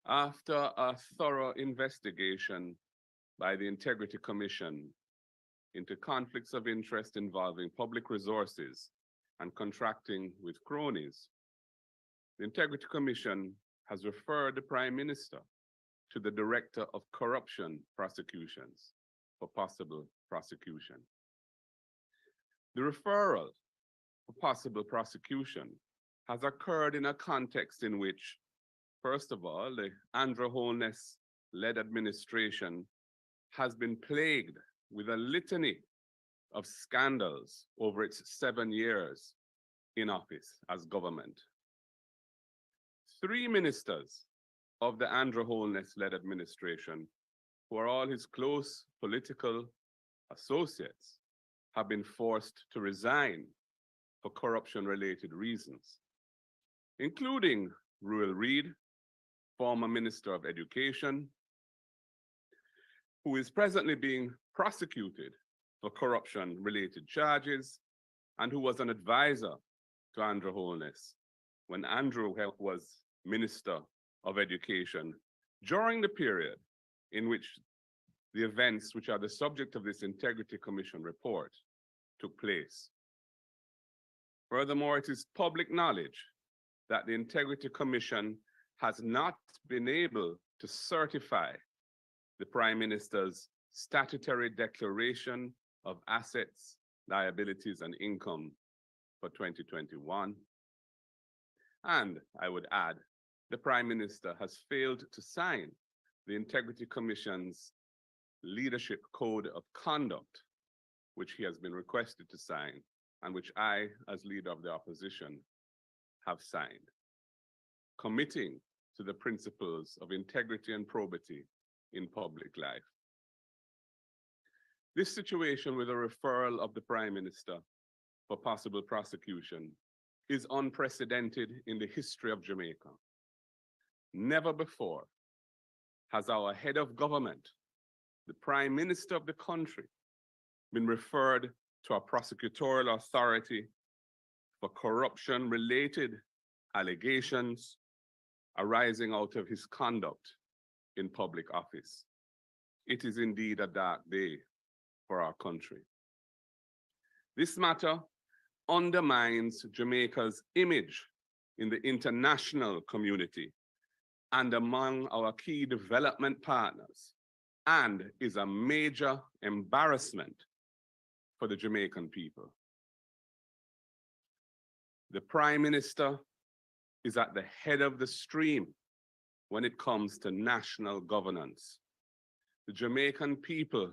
After a thorough investigation by the Integrity Commission into conflicts of interest involving public resources and contracting with cronies, the Integrity Commission has referred the Prime Minister to the Director of Corruption Prosecutions for possible prosecution. The referral for possible prosecution has occurred in a context in which, first of all, the Andrew Holness-led administration has been plagued with a litany of scandals over its 7 years in office as government. 3 ministers of the Andrew Holness-led administration, who are all his close political associates, have been forced to resign for corruption-related reasons, including Ruel Reid, former Minister of Education, who is presently being prosecuted for corruption-related charges and who was an advisor to Andrew Holness when Andrew was Minister of Education during the period in which the events which are the subject of this Integrity Commission report took place. Furthermore, it is public knowledge that the Integrity Commission has not been able to certify the Prime Minister's statutory declaration of assets, liabilities, and income for 2021. And I would add, the Prime Minister has failed to sign the Integrity Commission's Leadership Code of Conduct, which he has been requested to sign, and which I, as leader of the opposition, have signed, committing to the principles of integrity and probity in public life. This situation with a referral of the Prime Minister for possible prosecution is unprecedented in the history of Jamaica. Never before has our head of government, the Prime Minister of the country, been referred to a prosecutorial authority for corruption-related allegations arising out of his conduct in public office. It is indeed a dark day for our country. This matter undermines Jamaica's image in the international community and among our key development partners, and is a major embarrassment for the Jamaican people. The Prime Minister is at the head of the stream when it comes to national governance. The Jamaican people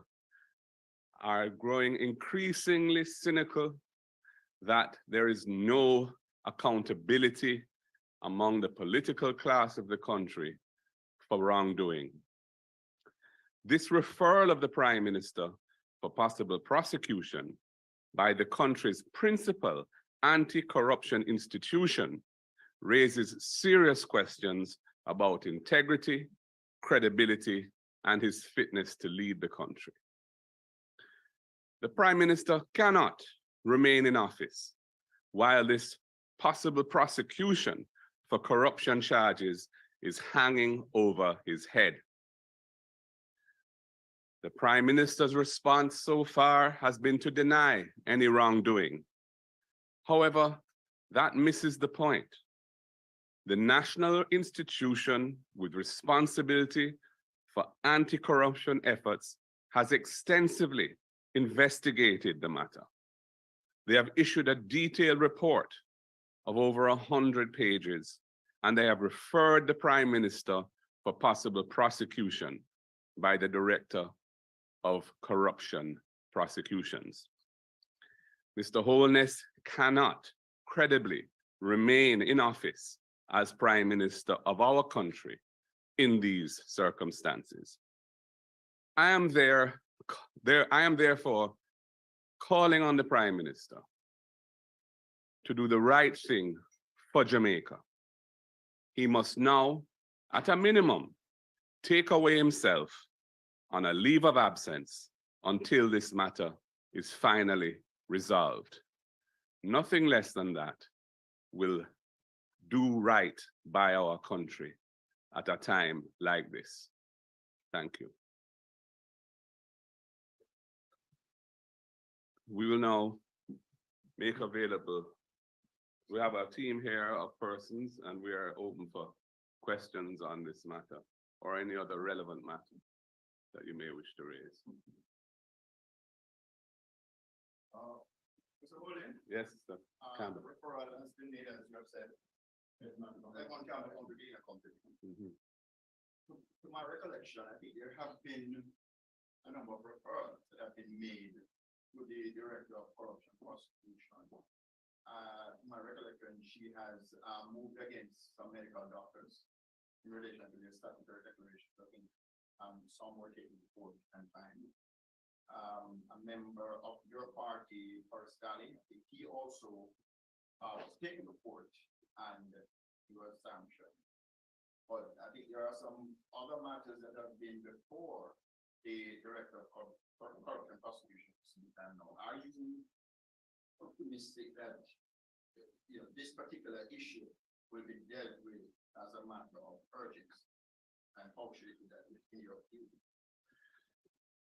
are growing increasingly cynical that there is no accountability among the political class of the country for wrongdoing. This referral of the Prime Minister for possible prosecution by the country's principal anti-corruption institution raises serious questions about integrity, credibility, and his fitness to lead the country. The Prime Minister cannot remain in office while this possible prosecution for corruption charges is hanging over his head. The Prime Minister's response so far has been to deny any wrongdoing. However, that misses the point. The national institution with responsibility for anti-corruption efforts has extensively investigated the matter. They have issued a detailed report of over 100 pages, and they have referred the Prime Minister for possible prosecution by the Director of Corruption Prosecutions. Mr. Holness cannot credibly remain in office as Prime Minister of our country in these circumstances. I am therefore calling on the Prime Minister to do the right thing for Jamaica. He must now, at a minimum, take away himself on a leave of absence until this matter is finally resolved. Nothing less than that will do right by our country at a time like this. Thank you. We will now make available, we have a team here of persons and we are open for questions on this matter or any other relevant matter that you may wish to raise. Mr. Holding? Yes, sir. The referral has been made, as you have said. Everyone can congregate a company. To my recollection, I think there have been a number of referrals that have been made to the Director of Corruption Prosecution. My recollection, she has moved against some medical doctors in relation to their statutory declarations. I think some were taken to court and fined. A member of your party, Forrest Daly, I think he also was taken to court and he was sanctioned. But I think there are some other matters that have been before the Director of Corruption Prosecution. Are you optimistic that this particular issue will be dealt with as a matter of urgency? And how should it be dealt with in your view?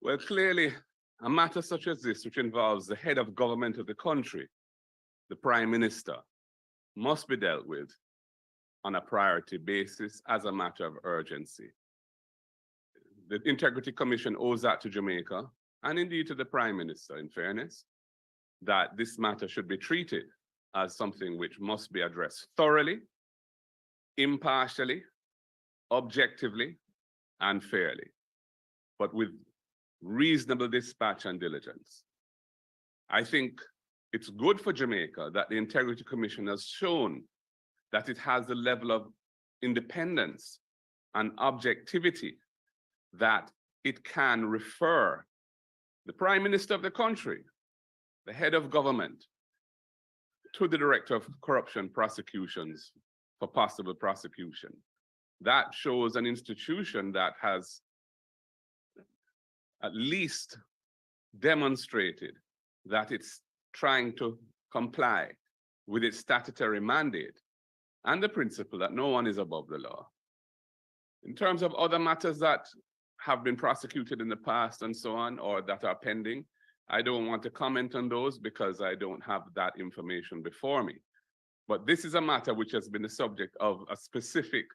Well, clearly, a matter such as this, which involves the head of government of the country, the Prime Minister, must be dealt with on a priority basis as a matter of urgency. The Integrity Commission owes that to Jamaica, and indeed to the Prime Minister, in fairness, that this matter should be treated as something which must be addressed thoroughly, impartially, objectively, and fairly, but with reasonable dispatch and diligence. I think it's good for Jamaica that the Integrity Commission has shown that it has the level of independence and objectivity that it can refer the Prime Minister of the country, the head of government, to the Director of Corruption Prosecutions for possible prosecution. That shows an institution that has at least demonstrated that it's trying to comply with its statutory mandate and the principle that no one is above the law. In terms of other matters that have been prosecuted in the past and so on, or that are pending, I don't want to comment on those because I don't have that information before me. But this is a matter which has been the subject of a specific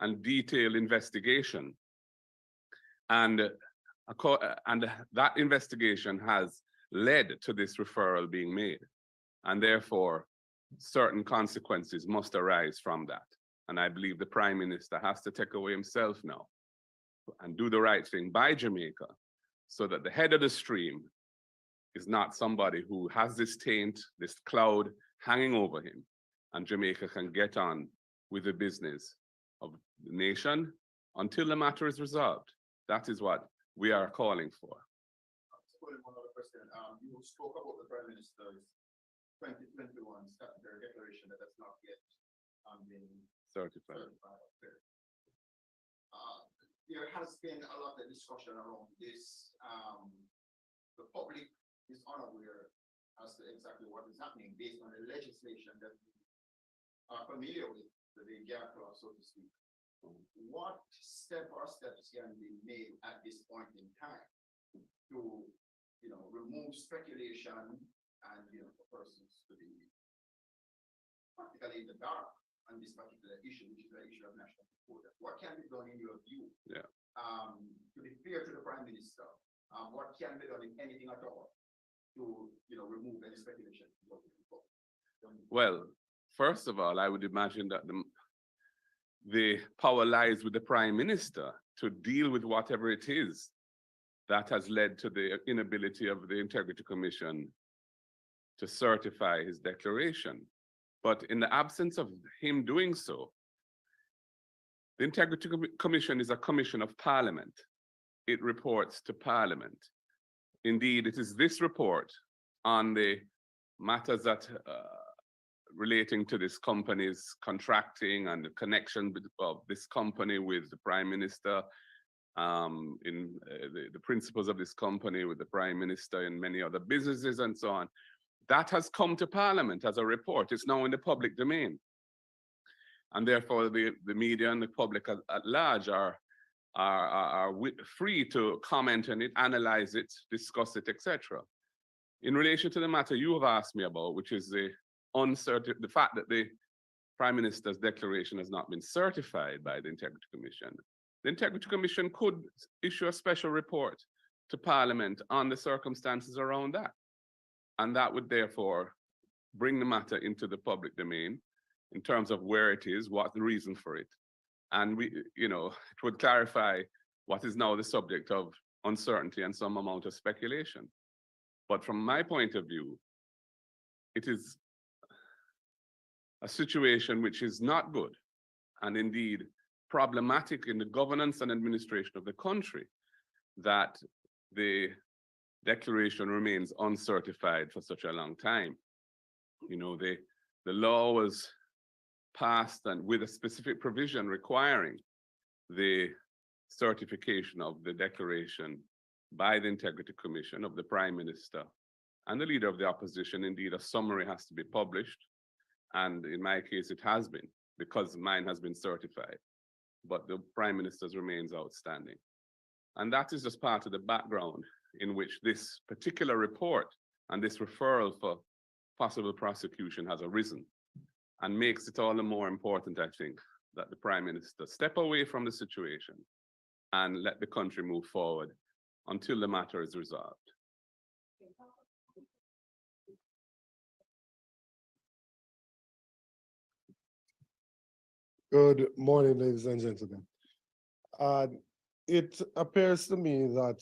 and detailed investigation. And that investigation has led to this referral being made. And therefore, certain consequences must arise from that. And I believe the Prime Minister has to take away himself now and do the right thing by Jamaica so that the head of the stream is not somebody who has this taint, this cloud hanging over him, and Jamaica can get on with the business of the nation until the matter is resolved. That is what we are calling for. One other question. You spoke about the Prime Minister's 2021 statutory declaration that has not yet been certified. There has been a lot of discussion around this. The public is unaware as to exactly what is happening based on the legislation that we are familiar with, the gap law, so to speak. What steps can be made at this point in time to, remove speculation and, for persons to be practically in the dark on this particular issue, which is the issue of national security? What can be done in your view? Yeah. To be fair to the Prime Minister, what can be done, if anything at all, to, remove any speculation? Well, first of all, I would imagine that the power lies with the Prime Minister to deal with whatever it is that has led to the inability of the Integrity Commission to certify his declaration. But in the absence of him doing so, the Integrity Commission is a commission of Parliament. It reports to Parliament. Indeed, it is this report on the matters that relating to this company's contracting and the connection of this company with the Prime Minister, in the principles of this company with the Prime Minister and many other businesses and so on. That has come to Parliament as a report. It's now in the public domain. And therefore the media and the public at large are free to comment on it, analyze it, discuss it, etc. In relation to the matter you have asked me about, which is the fact that the Prime Minister's declaration has not been certified by the Integrity Commission. The Integrity Commission could issue a special report to Parliament on the circumstances around that. And that would therefore bring the matter into the public domain in terms of where it is, what the reason for it. And it would clarify what is now the subject of uncertainty and some amount of speculation. But from my point of view, it is a situation which is not good and indeed problematic in the governance and administration of the country that the declaration remains uncertified for such a long time. The law was passed and with a specific provision requiring the certification of the declaration by the Integrity Commission of the Prime Minister and the Leader of the Opposition. Indeed, a summary has to be published. And in my case, it has been, because mine has been certified. But the Prime Minister's remains outstanding. And that is just part of the background in which this particular report and this referral for possible prosecution has arisen, and makes it all the more important, I think, that the Prime Minister step away from the situation and let the country move forward until the matter is resolved. Good morning, ladies and gentlemen. It appears to me that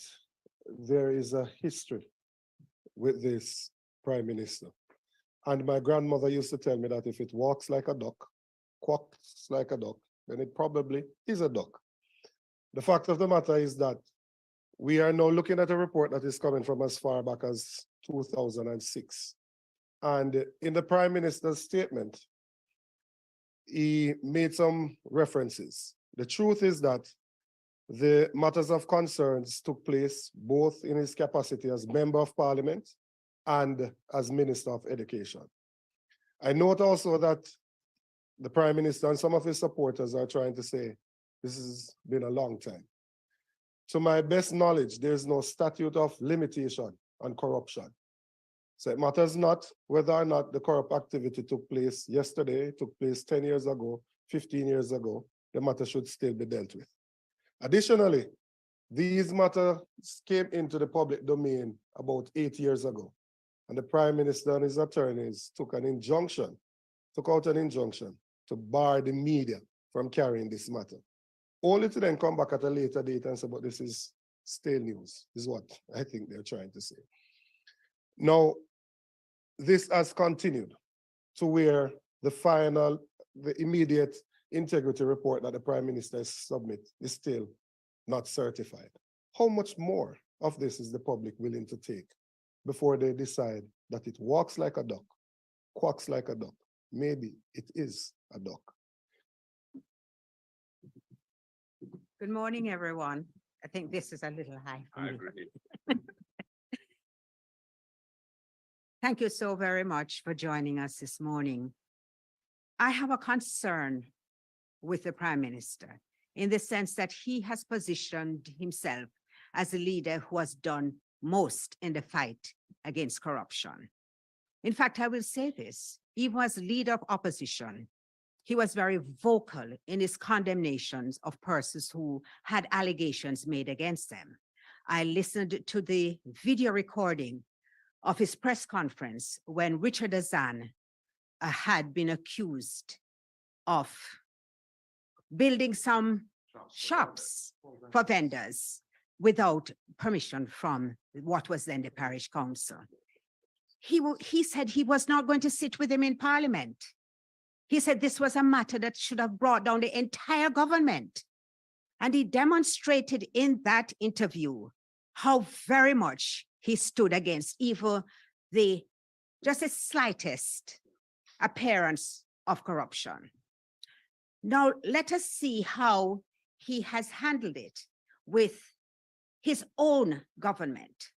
there is a history with this Prime Minister. And my grandmother used to tell me that if it walks like a duck, quacks like a duck, then it probably is a duck. The fact of the matter is that we are now looking at a report that is coming from as far back as 2006. And in the Prime Minister's statement, he made some references. The truth is that the matters of concerns took place both in his capacity as Member of Parliament and as Minister of Education. I note also that the Prime Minister and some of his supporters are trying to say this has been a long time. To my best knowledge, there's no statute of limitation on corruption. So it matters not whether or not the corrupt activity took place yesterday, took place 10 years ago, 15 years ago, the matter should still be dealt with. Additionally, these matters came into the public domain about 8 years ago, and the Prime Minister and his attorneys took out an injunction to bar the media from carrying this matter, only to then come back at a later date and say, but this is stale news, is what I think they're trying to say. Now, this has continued to where the immediate integrity report that the Prime Minister submit is still not certified. How much more of this is the public willing to take before they decide that it walks like a duck, quacks like a duck? Maybe it is a duck. Good morning, everyone. I think this is a little high for I me. agree. Thank you so very much for joining us this morning. I have a concern with the Prime Minister in the sense that he has positioned himself as a leader who has done most in the fight against corruption. In fact, I will say this, he was leader of opposition. He was very vocal in his condemnations of persons who had allegations made against them. I listened to the video recording of his press conference when Richard Azan had been accused of building some shops for vendors without permission from what was then the parish council. He said he was not going to sit with him in Parliament. He said this was a matter that should have brought down the entire government. And he demonstrated in that interview how very much he stood against even just the slightest appearance of corruption. Now, let us see how he has handled it with his own government.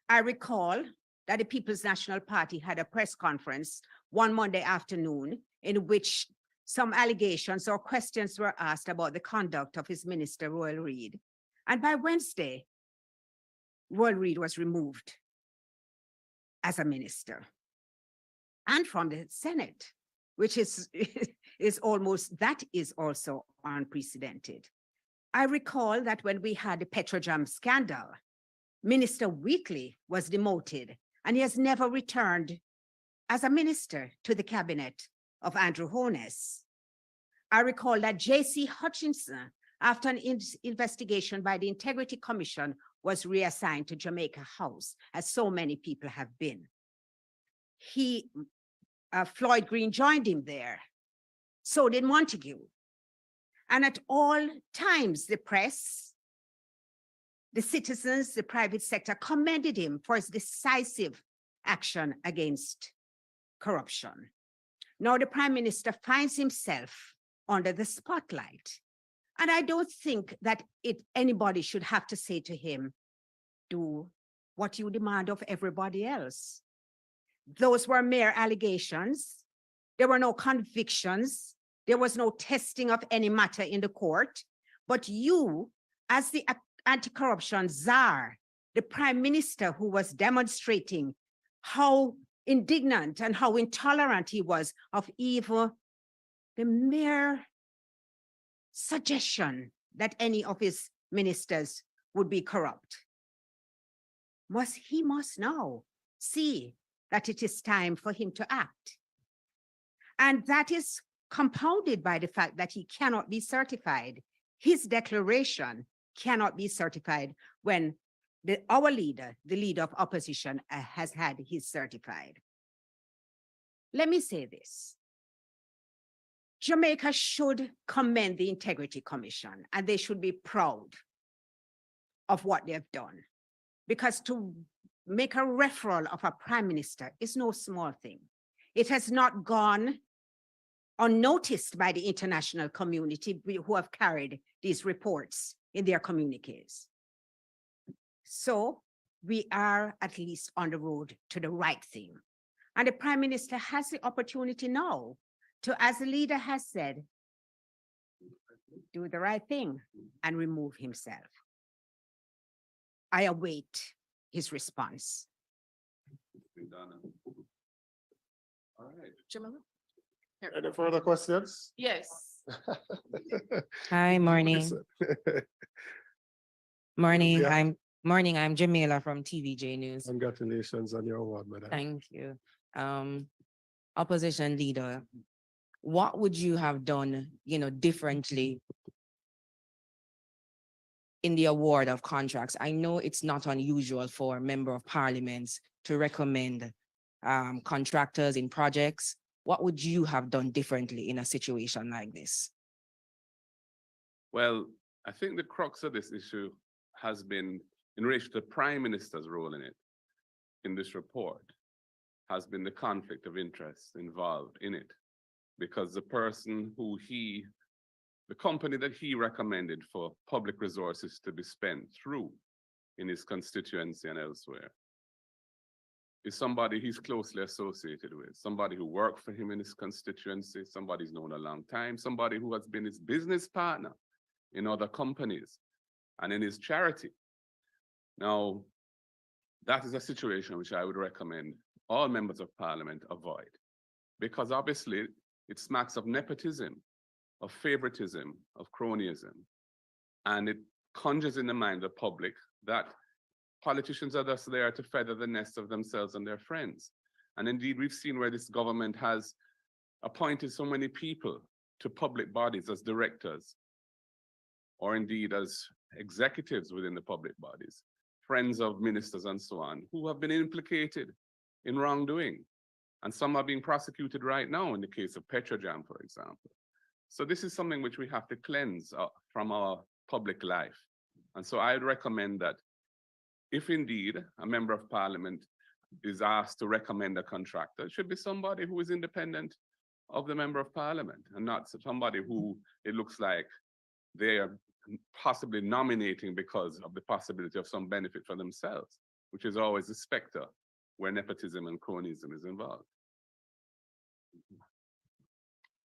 I recall that the People's National Party had a press conference one Monday afternoon in which some allegations or questions were asked about the conduct of his minister, Royal Reed. And by Wednesday, Royal Reed was removed as a minister and from the Senate, which is that is also unprecedented. I recall that when we had the Petrojam scandal, Minister Wheatley was demoted and he has never returned as a minister to the cabinet of Andrew Holness. I recall that J.C. Hutchinson, after an investigation by the Integrity Commission, was reassigned to Jamaica House, as so many people have been. Floyd Green joined him there. So did Montague. And at all times, the press, the citizens, the private sector commended him for his decisive action against corruption. Now the Prime Minister finds himself under the spotlight. And I don't think that anybody should have to say to him, do what you demand of everybody else. Those were mere allegations. There were no convictions. There was no testing of any matter in the court. But you, as the anti-corruption czar, the Prime Minister who was demonstrating how indignant and how intolerant he was of even the mere suggestion that any of his ministers would be corrupt. He must now see that it is time for him to act. And that is compounded by the fact that he cannot be certified. His declaration cannot be certified when our leader, the leader of opposition, has had his certified. Let me say this. Jamaica should commend the Integrity Commission, and they should be proud of what they've done. Because to make a referral of a prime minister is no small thing. It has not gone unnoticed by the international community who have carried these reports in their communiques. So we are at least on the road to the right thing. And the Prime Minister has the opportunity now to, as the leader has said, do the right thing and remove himself. I await his response. All right. Jamila? Any further questions? Yes. Hi, morning. Listen. Morning. Yeah. I'm Jamila from TVJ News. Congratulations on your award, madam. Thank you. Opposition leader, what would you have done, differently in the award of contracts? I know it's not unusual for a member of parliament to recommend contractors in projects. What would you have done differently in a situation like this? Well, I think the crux of this issue has been in relation to the Prime Minister's role in it, in this report, has been the conflict of interest involved in it. Because the person the company that he recommended for public resources to be spent through in his constituency and elsewhere is somebody he's closely associated with, somebody who worked for him in his constituency, somebody he's known a long time, somebody who has been his business partner in other companies and in his charity. Now, that is a situation which I would recommend all members of parliament avoid, because obviously it smacks of nepotism, of favoritism, of cronyism, and it conjures in the mind of the public that politicians are thus there to feather the nest of themselves and their friends. And indeed, we've seen where this government has appointed so many people to public bodies as directors, or indeed as executives within the public bodies, friends of ministers and so on, who have been implicated in wrongdoing. And some are being prosecuted right now in the case of Petrojam, for example. So this is something which we have to cleanse from our public life. And so I'd recommend that if indeed a member of parliament is asked to recommend a contractor, it should be somebody who is independent of the member of parliament and not somebody who it looks like they are possibly nominating because of the possibility of some benefit for themselves, which is always a specter where nepotism and cronyism is involved.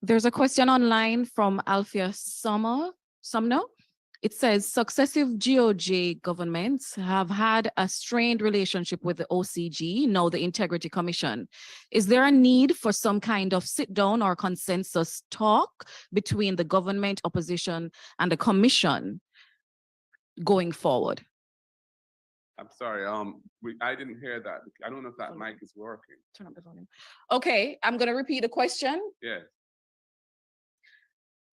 There's a question online from Alfia Sumner. It says successive GOJ governments have had a strained relationship with the OCG, now the Integrity Commission. Is there a need for some kind of sit down or consensus talk between the government, opposition, and the commission going forward? I'm sorry, I didn't hear that. I don't know if that mic is working. Turn up the volume. Okay, I'm gonna repeat the question. Yes.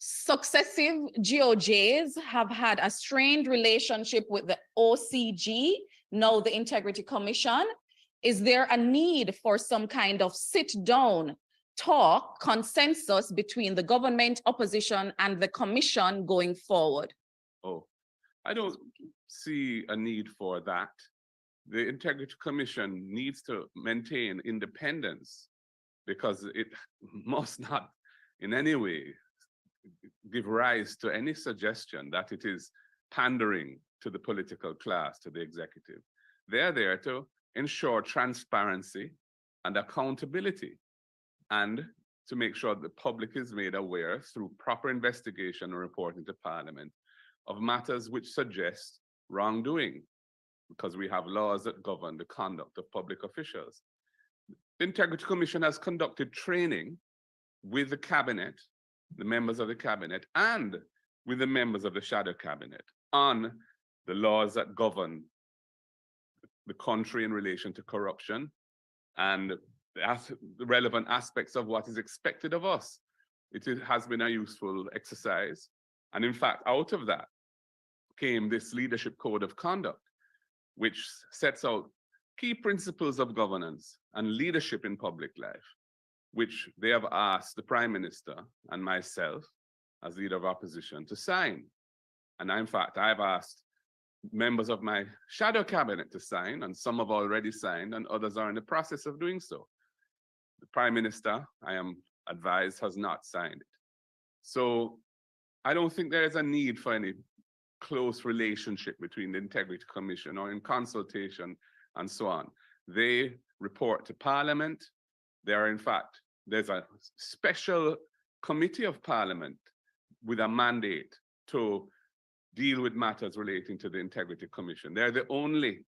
Successive GOJs have had a strained relationship with the OCG, now the Integrity Commission. Is there a need for some kind of sit-down talk, consensus between the government, opposition, and the commission going forward? Oh, I don't see a need for that. The Integrity Commission needs to maintain independence because it must not in any way give rise to any suggestion that it is pandering to the political class, to the executive. They're there to ensure transparency and accountability and to make sure the public is made aware through proper investigation and reporting to Parliament of matters which suggest wrongdoing, because we have laws that govern the conduct of public officials. The Integrity Commission has conducted training with the cabinet, the members of the cabinet, and with the members of the shadow cabinet on the laws that govern the country in relation to corruption and the relevant aspects of what is expected of us. It has been a useful exercise. And in fact, out of that came this leadership code of conduct, which sets out key principles of governance and leadership in public life, which they have asked the Prime Minister and myself as leader of opposition to sign. And in fact, I've asked members of my shadow cabinet to sign, and some have already signed, and others are in the process of doing so. The Prime Minister, I am advised, has not signed it. So I don't think there is a need for any close relationship between the Integrity Commission or in consultation and so on. They report to Parliament. There are, in fact, there's a special committee of Parliament with a mandate to deal with matters relating to the Integrity Commission. They're the only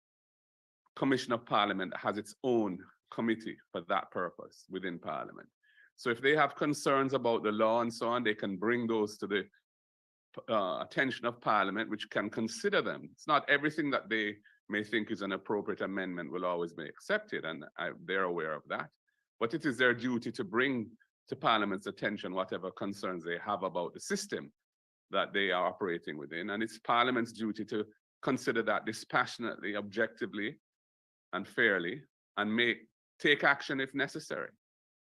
commission of Parliament that has its own committee for that purpose within Parliament. So if they have concerns about the law and so on, they can bring those to the attention of Parliament, which can consider them. It's not everything that they may think is an appropriate amendment will always be accepted, and they're aware of that. But it is their duty to bring to Parliament's attention whatever concerns they have about the system that they are operating within. And it's Parliament's duty to consider that dispassionately, objectively, and fairly, and take action if necessary.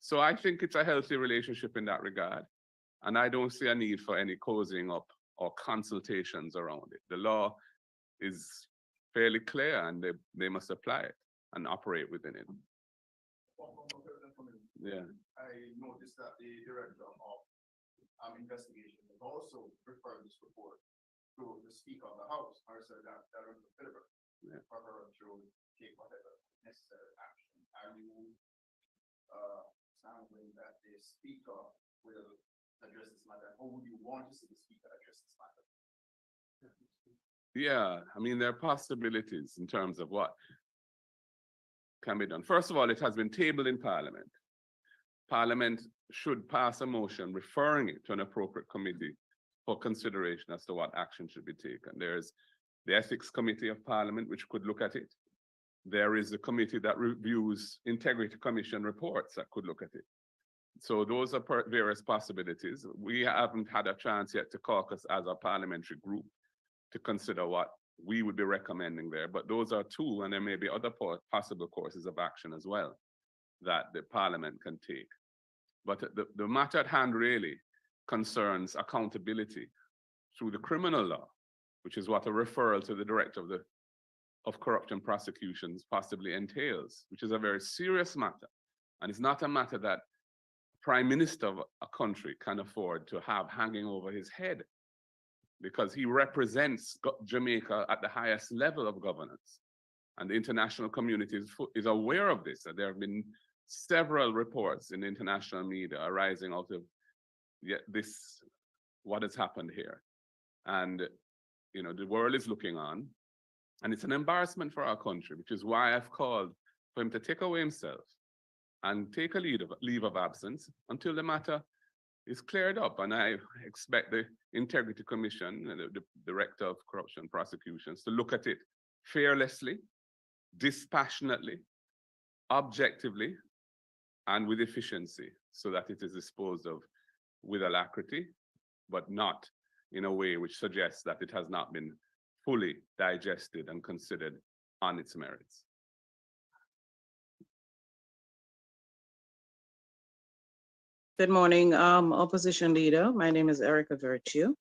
So I think it's a healthy relationship in that regard. And I don't see a need for any cozying up or consultations around it. The law is fairly clear and they must apply it and operate within it. Yeah. I noticed that the director of investigation has also referred this report to the Speaker of the House, Marcel Philibert, for her to take whatever necessary action. Are you sounding that the Speaker will address this matter? Or would you want to see the Speaker address this matter? Yeah, I mean, there are possibilities in terms of what can be done. First of all, it has been tabled in Parliament. Parliament should pass a motion referring it to an appropriate committee for consideration as to what action should be taken. There's the Ethics Committee of Parliament, which could look at it. There is a committee that reviews Integrity Commission reports that could look at it. So those are various possibilities. We haven't had a chance yet to caucus as a parliamentary group to consider what we would be recommending there, but those are two, and there may be other possible courses of action as well that the Parliament can take. But the matter at hand really concerns accountability through the criminal law, which is what a referral to the Director of Corruption Prosecutions possibly entails, which is a very serious matter. And it's not a matter that Prime Minister of a country can afford to have hanging over his head, because he represents Jamaica at the highest level of governance. And the international community is aware of this. There have been several reports in the international media arising out of yet what has happened here. And, you know, the world is looking on, and it's an embarrassment for our country, which is why I've called for him to take away himself and take a leave of absence until the matter is cleared up. And I expect the Integrity Commission, the Director of Corruption Prosecutions, to look at it fearlessly, dispassionately, objectively, and with efficiency, so that it is disposed of with alacrity, but not in a way which suggests that it has not been fully digested and considered on its merits. Good morning, Opposition Leader. My name is Erica Virtue.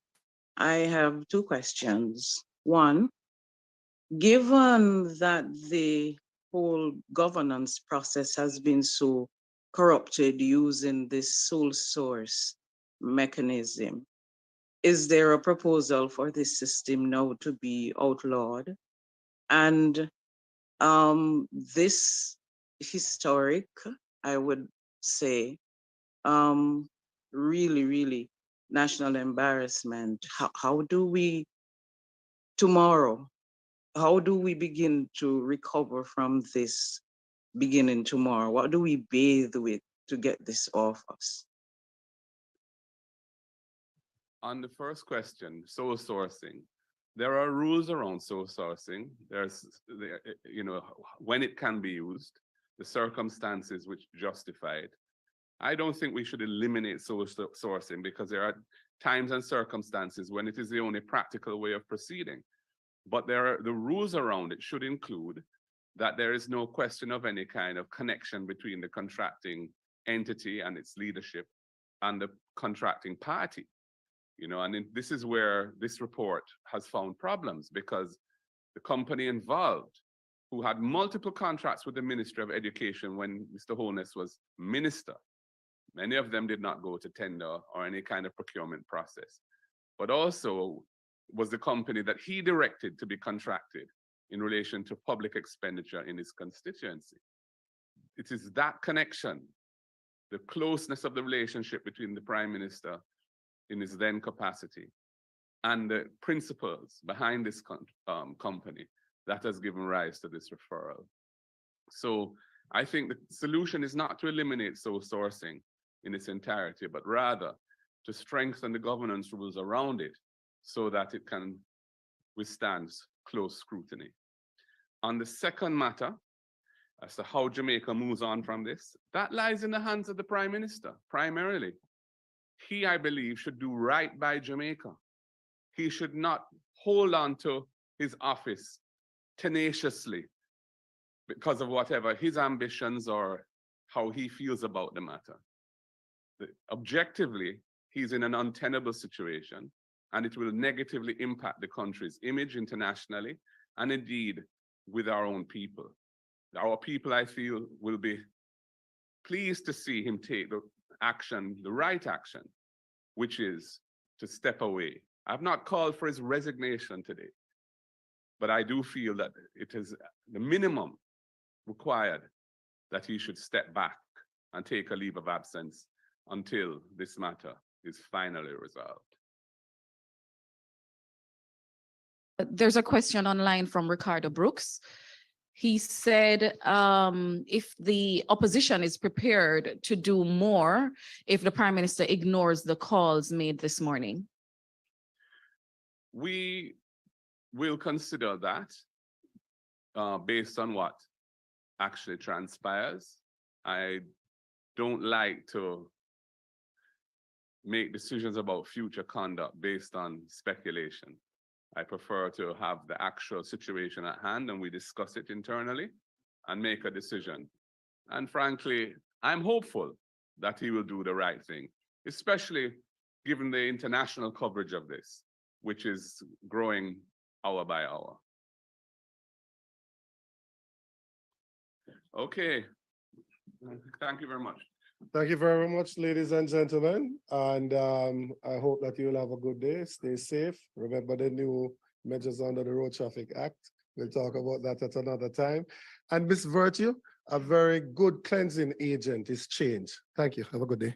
I have two questions. One, given that the whole governance process has been so corrupted using this sole source mechanism, is there a proposal for this system now to be outlawed? And this historic, I would say, really national embarrassment. How do we tomorrow, how do we begin to recover from this beginning tomorrow? What do we bathe with to get this off us? On the first question, sole sourcing, there are rules around sole sourcing. There's, you know, when it can be used, the circumstances which justify it. I don't think we should eliminate sole sourcing, because there are times and circumstances when it is the only practical way of proceeding. But the rules around it should include that there is no question of any kind of connection between the contracting entity and its leadership and the contracting party. You know, and this is where this report has found problems, because the company involved, who had multiple contracts with the Ministry of Education when Mr. Holness was minister, many of them did not go to tender or any kind of procurement process, but also was the company that he directed to be contracted in relation to public expenditure in his constituency. It is that connection, the closeness of the relationship between the Prime Minister in his then capacity and the principles behind this company that has given rise to this referral. So I think the solution is not to eliminate sole sourcing in its entirety, but rather to strengthen the governance rules around it so that it can withstand close scrutiny. On the second matter, as to how Jamaica moves on from this, that lies in the hands of the Prime Minister, primarily. He, I believe, should do right by Jamaica. He should not hold on to his office tenaciously because of whatever his ambitions or how he feels about the matter. Objectively, he's in an untenable situation, and it will negatively impact the country's image internationally, and indeed with our own people. Our people, I feel, will be pleased to see him take the action, the right action, which is to step away. I've not called for his resignation today, but I do feel that it is the minimum required that he should step back and take a leave of absence until this matter is finally resolved. There's a question online from Ricardo Brooks. He said, if the opposition is prepared to do more if the Prime Minister ignores the calls made this morning. We will consider that based on what actually transpires. I don't like to make decisions about future conduct based on speculation. I prefer to have the actual situation at hand and we discuss it internally and make a decision. And frankly, I'm hopeful that he will do the right thing, especially given the international coverage of this, which is growing hour by hour. Okay, thank you very much. Thank you very much, ladies and gentlemen. And I hope that you'll have a good day. Stay safe. Remember the new measures under the Road Traffic Act. We'll talk about that at another time. And Ms. Virtue, a very good cleansing agent is change. Thank you. Have a good day.